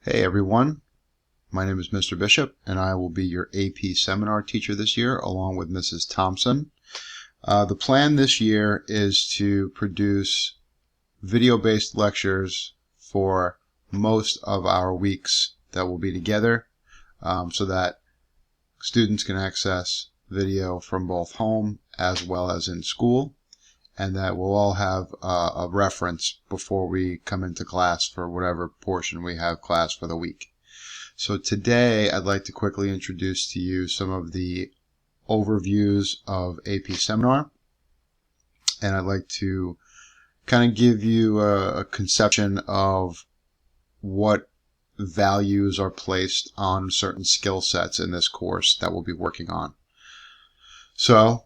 Hey everyone, my name is Mr. Bishop and I will be your AP seminar teacher this year along with Mrs. Thompson. The plan this year is to produce video-based lectures for most of our weeks that will be together so that students can access video from both home as well as in school, and that we'll all have a reference before we come into class for whatever portion we have class for the week. So today I'd like to quickly introduce to you some of the overviews of AP Seminar, and I'd like to kind of give you a conception of what values are placed on certain skill sets in this course that we'll be working on. So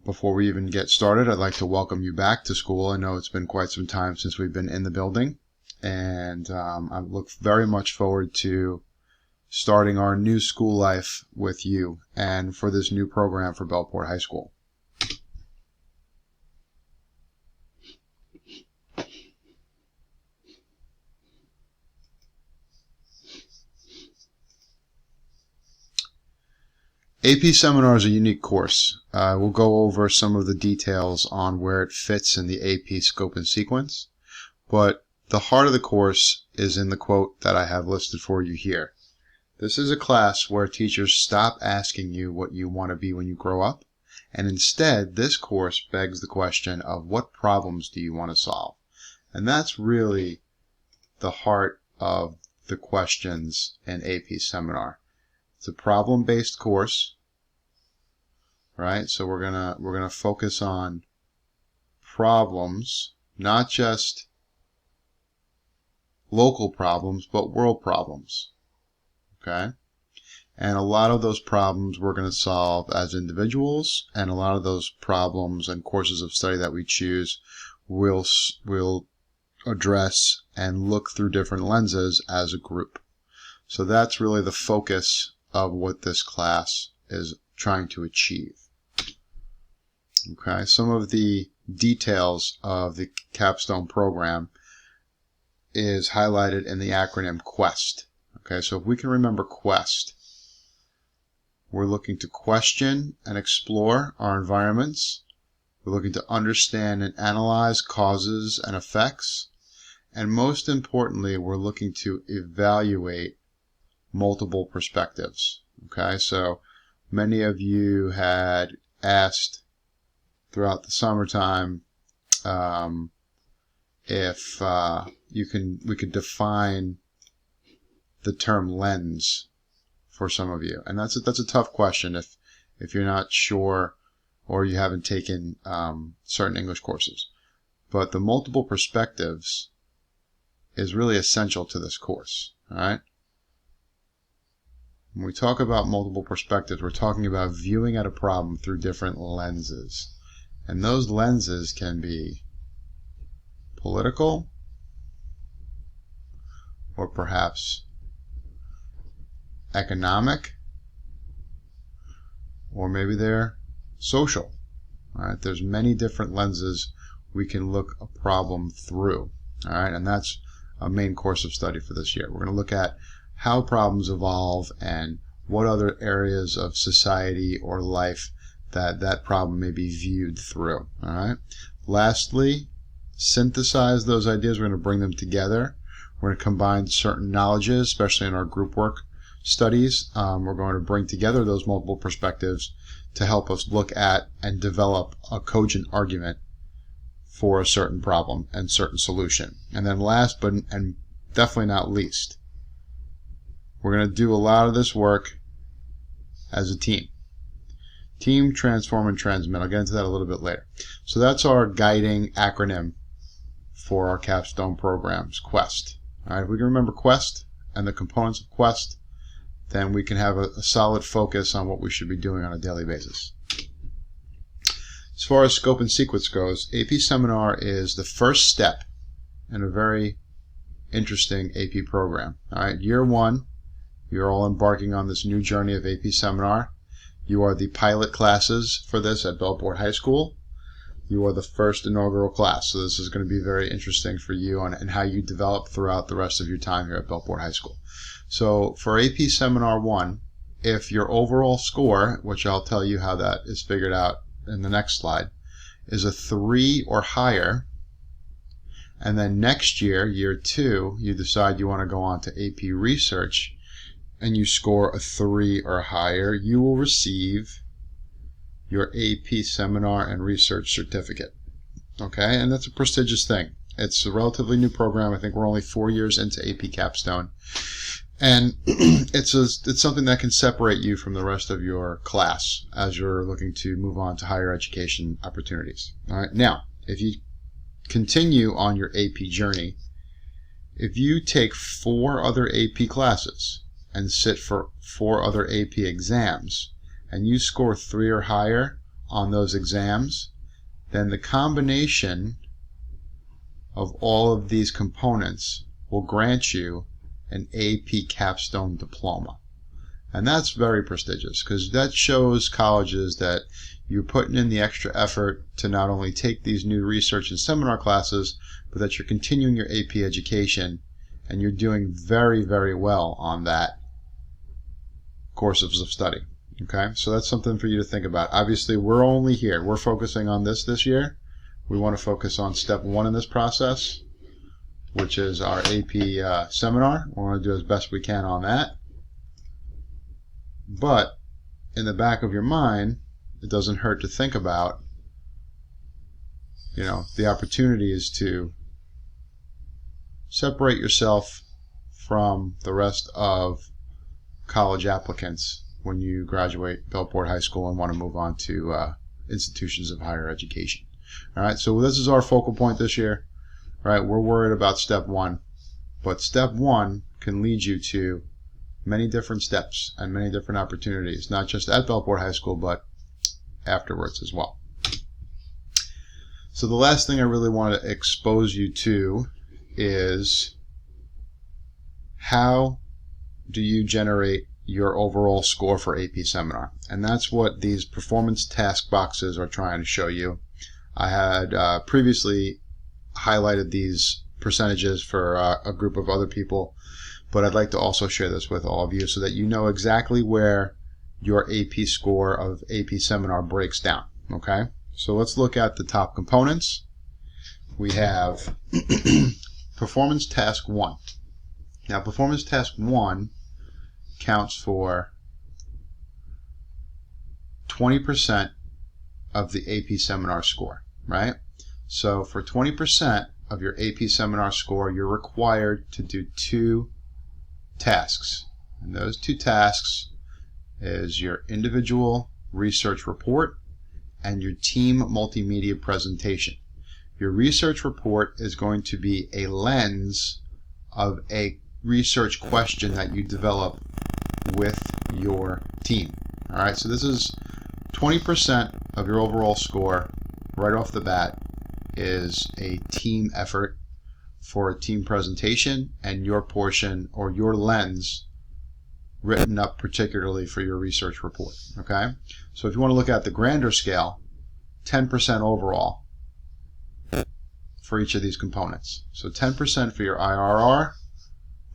before we even get started, I'd like to welcome you back to school. I know it's been quite some time since we've been in the building, and I look very much forward to starting our new school life with you and for this new program for Bellport High School. AP Seminar is a unique course. We'll go over some of the details on where it fits in the AP scope and sequence, but the heart of the course is in the quote that I have listed for you here. This is a class where teachers stop asking you what you want to be when you grow up, and instead this course begs the question of what problems do you want to solve? And that's really the heart of the questions in AP Seminar. It's a problem-based course, right? So we're gonna focus on problems, not just local problems, but world problems. Okay? And a lot of those problems we're going to solve as individuals, and a lot of those problems and courses of study that we choose will address and look through different lenses as a group. So that's really the focus of what this class is trying to achieve. Okay, some of the details of the capstone program is highlighted in the acronym QUEST. Okay, so if we can remember QUEST, we're looking to question and explore our environments. We're looking to understand and analyze causes and effects. And most importantly, we're looking to evaluate multiple perspectives. Okay, so many of you had asked throughout the summertime if we could define the term lens for some of you, and that's a tough question if you're not sure or you haven't taken certain English courses. But the multiple perspectives is really essential to this course. All right. When we talk about multiple perspectives, we're talking about viewing at a problem through different lenses. And those lenses can be political or perhaps economic, or maybe they're social. All right, there's many different lenses we can look a problem through. All right, and that's a main course of study for this year. We're going to look at how problems evolve and what other areas of society or life that problem may be viewed through. All right. Lastly, synthesize those ideas. We're going to bring them together. We're going to combine certain knowledges, especially in our group work studies. We're going to bring together those multiple perspectives to help us look at and develop a cogent argument for a certain problem and certain solution. And then last but and definitely not least, we're going to do a lot of this work as a team. Team, transform, and transmit. I'll get into that a little bit later. So that's our guiding acronym for our capstone programs, QUEST. All right, if we can remember QUEST and the components of QUEST, then we can have a solid focus on what we should be doing on a daily basis. As far as scope and sequence goes, AP Seminar is the first step in a very interesting AP program. All right, year one, you're all embarking on this new journey of AP Seminar. You are the pilot classes for this at Bellport High School. You are the first inaugural class, so this is going to be very interesting for you and how you develop throughout the rest of your time here at Belport High School. So for AP Seminar 1, if your overall score, which I'll tell you how that is figured out in the next slide, is a 3 or higher, and then next year, year 2, you decide you want to go on to AP Research, and you score a 3 or higher, you will receive your AP Seminar and Research Certificate. Okay, and that's a prestigious thing. It's a relatively new program. I think we're only 4 years into AP Capstone. And it's something that can separate you from the rest of your class as you're looking to move on to higher education opportunities. All right, now, if you continue on your AP journey, if you take 4 other AP classes and sit for 4 other AP exams, and you score 3 or higher on those exams, then the combination of all of these components will grant you an AP Capstone diploma. And that's very prestigious because that shows colleges that you're putting in the extra effort to not only take these new research and seminar classes, but that you're continuing your AP education and you're doing very, very well on that courses of study. Okay, so that's something for you to think about. Obviously, we're focusing on this year. We want to focus on step 1 in this process, which is our AP seminar. We want to do as best we can on that. But in the back of your mind, it doesn't hurt to think about, the opportunities to separate yourself from the rest of college applicants when you graduate Belport High School and want to move on to institutions of higher education. All right, so this is our focal point this year. All right, we're worried about step 1, but step 1 can lead you to many different steps and many different opportunities, not just at Belport High School, but afterwards as well. So the last thing I really want to expose you to is how do you generate your overall score for AP Seminar. And that's what these performance task boxes are trying to show you. I had previously highlighted these percentages for a group of other people, but I'd like to also share this with all of you so that you know exactly where your AP score of AP Seminar breaks down. Okay, so let's look at the top components. We have Performance Task 1. Now, Performance Task 1 counts for 20% of the AP Seminar score, right? So for 20% of your AP Seminar score, you're required to do 2 tasks. And those 2 tasks is your individual research report and your team multimedia presentation. Your research report is going to be a lens of a research question that you develop with your team. All right, so this is 20% of your overall score right off the bat is a team effort for a team presentation, and your portion or your lens written up particularly for your research report. Okay, so if you want to look at the grander scale, 10% overall for each of these components. So 10% for your IRR.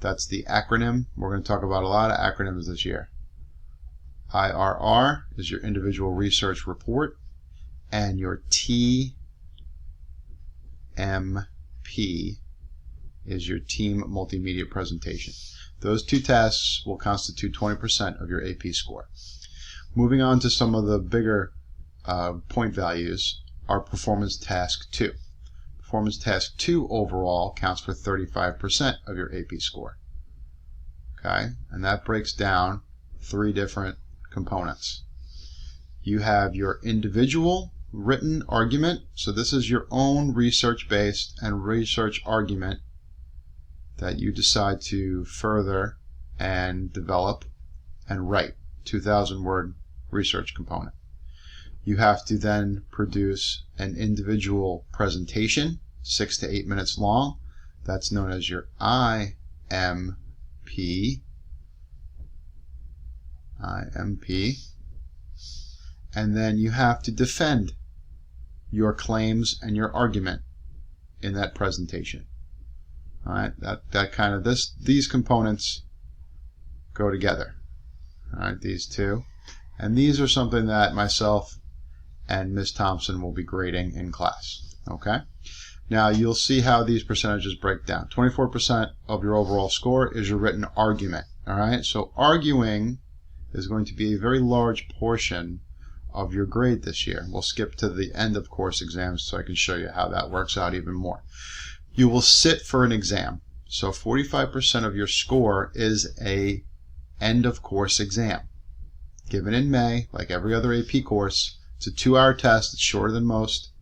That's the acronym. We're going to talk about a lot of acronyms this year. IRR is your individual research report, and your TMP is your team multimedia presentation. Those 2 tasks will constitute 20% of your AP score. Moving on to some of the bigger point values, our Performance Task 2. Performance Task 2 overall counts for 35% of your AP score. Okay, and that breaks down 3 different components. You have your individual written argument. So this is your own research-based and research argument that you decide to further and develop and write. 2,000-word research component. You have to then produce an individual presentation, 6 to 8 minutes long. That's known as your IMP. And then you have to defend your claims and your argument in that presentation. All right, that kind of these components go together. All right, these two, and these are something that myself and Ms. Thompson will be grading in class. Okay. Now you'll see how these percentages break down. 24% of your overall score is your written argument. All right, so arguing is going to be a very large portion of your grade this year. We'll skip to the end of course exams so I can show you how that works out even more. You will sit for an exam. So 45% of your score is a end of course exam. Given in May, like every other AP course, it's a 2-hour test, it's shorter than most,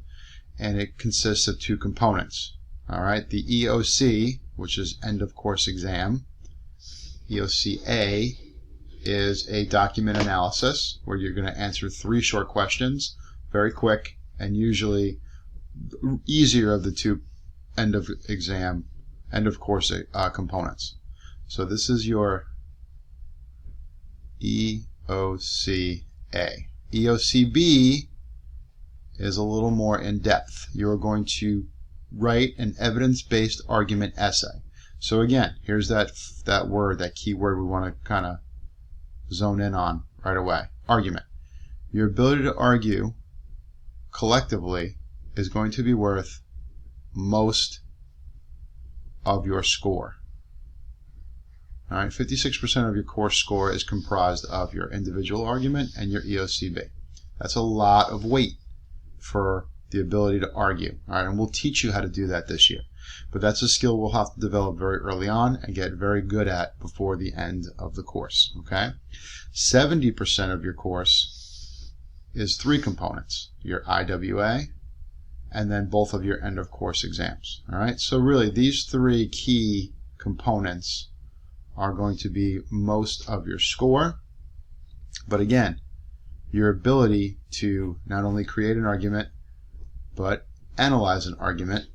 and it consists of 2 components. All right, the EOC, which is end of course exam. EOC A is a document analysis where you're going to answer 3 short questions, very quick, and usually easier of the 2 end of course components. So this is your EOC A. EOC B is a little more in depth. You're going to write an evidence-based argument essay. So again, here's that word, that key word we want to kind of zone in on right away. Argument. Your ability to argue collectively is going to be worth most of your score. All right, 56% of your course score is comprised of your individual argument and your EOCB. That's a lot of weight for the ability to argue. All right, and we'll teach you how to do that this year. But that's a skill we'll have to develop very early on and get very good at before the end of the course. Okay, 70% of your course is 3 components: your IWA and then both of your end of course exams. All right, so really these 3 key components are going to be most of your score. But again, your ability to not only create an argument but analyze an argument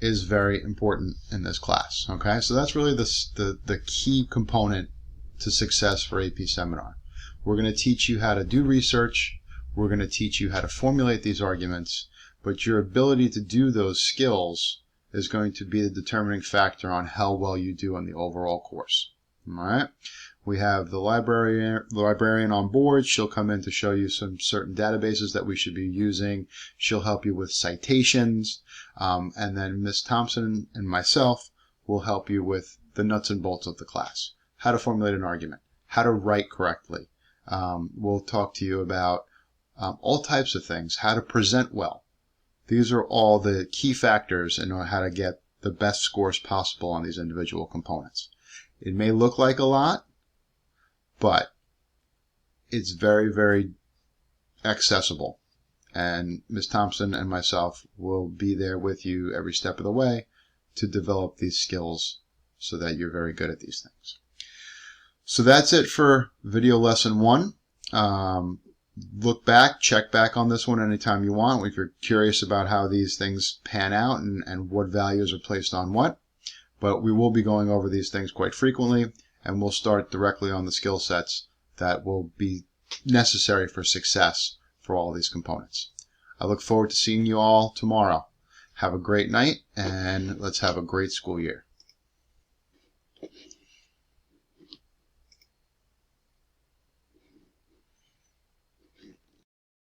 is very important in this class. Okay, so that's really the key component to success for AP Seminar. We're going to teach you how to do research. We're going to teach you how to formulate these arguments, but your ability to do those skills is going to be the determining factor on how well you do on the overall course. All right. We have the librarian on board. She'll come in to show you some certain databases that we should be using. She'll help you with citations. And then Ms. Thompson and myself will help you with the nuts and bolts of the class. How to formulate an argument. How to write correctly. We'll talk to you about all types of things. How to present well. These are all the key factors in how to get the best scores possible on these individual components. It may look like a lot, but it's very, very accessible. And Ms. Thompson and myself will be there with you every step of the way to develop these skills so that you're very good at these things. So that's it for video lesson 1. Look back, check back on this one anytime you want if you're curious about how these things pan out and what values are placed on what. But we will be going over these things quite frequently, and we'll start directly on the skill sets that will be necessary for success for all these components. I look forward to seeing you all tomorrow. Have a great night, and let's have a great school year.